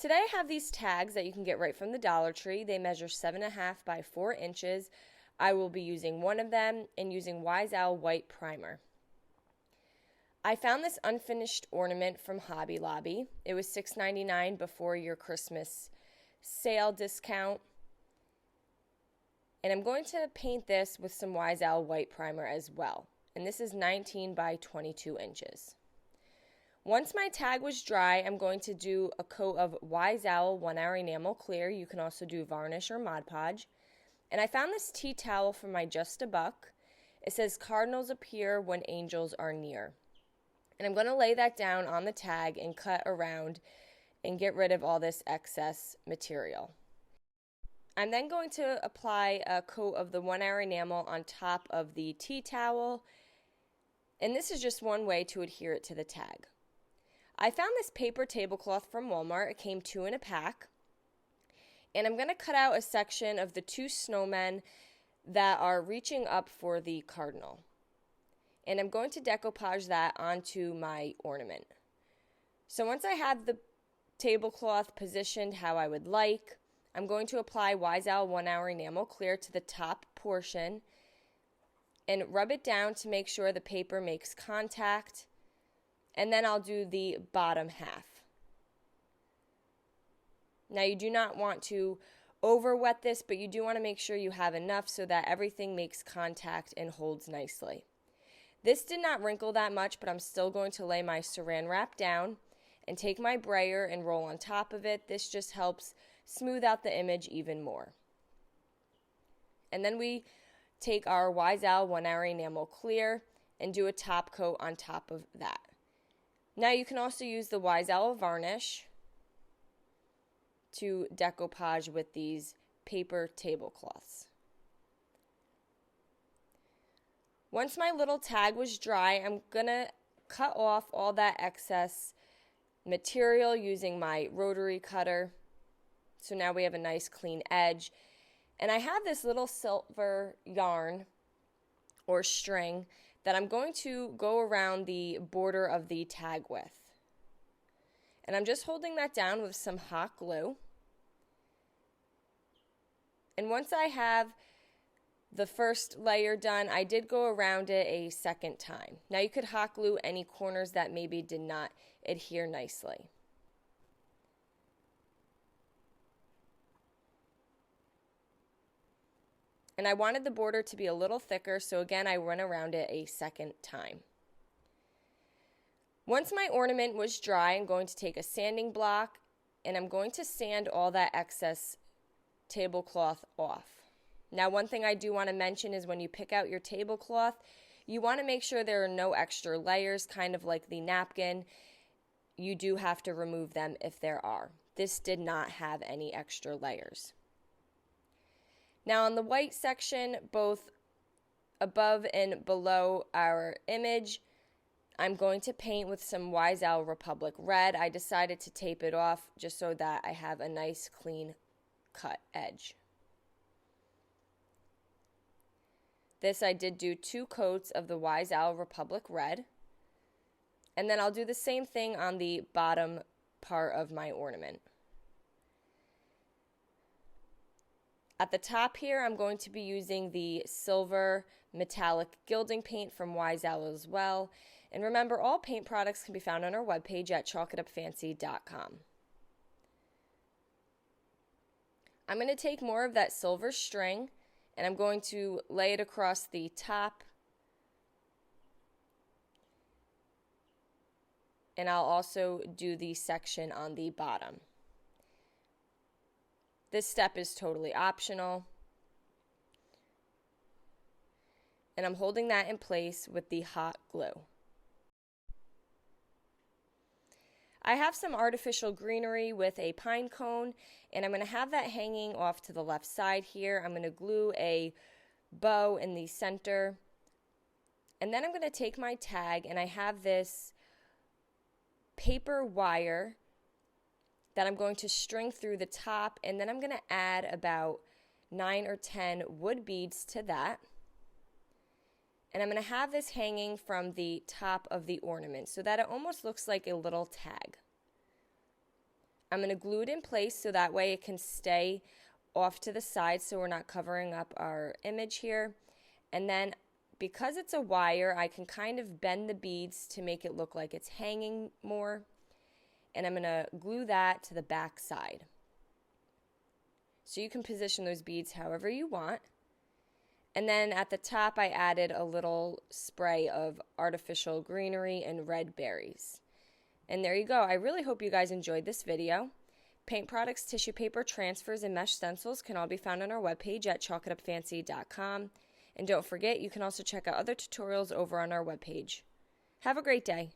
Today I have these tags that you can get right from the Dollar Tree. They measure 7.5 by 4 inches. I will be using one of them and using Wise Owl white primer. I found this unfinished ornament from Hobby Lobby. It was $6.99 before your Christmas sale discount. And I'm going to paint this with some Wise Owl white primer as well. And this is 19 by 22 inches. Once my tag was dry, I'm going to do a coat of Wise Owl 1-hour enamel clear. You can also do varnish or Mod Podge. And I found this tea towel from my Just a Buck. It says cardinals appear when angels are near. And I'm going to lay that down on the tag and cut around and get rid of all this excess material. I'm then going to apply a coat of the 1-hour enamel on top of the tea towel. And this is just one way to adhere it to the tag. I found this paper tablecloth from Walmart. It came 2 in a pack. And I'm going to cut out a section of the 2 snowmen that are reaching up for the cardinal. And I'm going to decoupage that onto my ornament. So once I have the tablecloth positioned how I would like, I'm going to apply Wise Owl 1-hour enamel clear to the top portion and rub it down to make sure the paper makes contact. And then I'll do the bottom half. Now you do not want to over wet this, but you do want to make sure you have enough so that everything makes contact and holds nicely. This did not wrinkle that much, but I'm still going to lay my saran wrap down and take my brayer and roll on top of it. This just helps smooth out the image even more. And then we take our Wise Owl 1-hour enamel clear and do a top coat on top of that. Now you can also use the Wise Owl varnish to decoupage with these paper tablecloths. Once my little tag was dry, I'm going to cut off all that excess material using my rotary cutter. So now we have a nice clean edge. And I have this little silver yarn or string that I'm going to go around the border of the tag with. And I'm just holding that down with some hot glue. And once I have the first layer done, I did go around it a second time. Now you could hot glue any corners that maybe did not adhere nicely. And I wanted the border to be a little thicker, so again I went around it a second time. Once my ornament was dry, I'm going to take a sanding block and I'm going to sand all that excess tablecloth off. Now one thing I do want to mention is when you pick out your tablecloth, you want to make sure there are no extra layers, kind of like the napkin. You do have to remove them if there are. This did not have any extra layers. Now on the white section, both above and below our image, I'm going to paint with some Wise Owl Republic Red. I decided to tape it off just so that I have a nice clean cut edge. This I did do 2 coats of the Wise Owl Republic Red. And then I'll do the same thing on the bottom part of my ornament. At the top here, I'm going to be using the silver metallic gilding paint from Wise Owl as well. And remember, all paint products can be found on our webpage at chalkitupfancy.com. I'm going to take more of that silver string and I'm going to lay it across the top. And I'll also do the section on the bottom. This step is totally optional. And I'm holding that in place with the hot glue. I have some artificial greenery with a pine cone, and I'm going to have that hanging off to the left side here. I'm going to glue a bow in the center. And then I'm going to take my tag, and I have this paper wire that I'm going to string through the top, and then I'm going to add about 9 or 10 wood beads to that. And I'm going to have this hanging from the top of the ornament so that it almost looks like a little tag. I'm going to glue it in place so that way it can stay off to the side so we're not covering up our image here. And then because it's a wire, I can kind of bend the beads to make it look like it's hanging more. And I'm going to glue that to the back side. So you can position those beads however you want. And then at the top, I added a little spray of artificial greenery and red berries. And there you go. I really hope you guys enjoyed this video. Paint products, tissue paper, transfers, and mesh stencils can all be found on our webpage at chalkitupfancy.com. And don't forget, you can also check out other tutorials over on our webpage. Have a great day.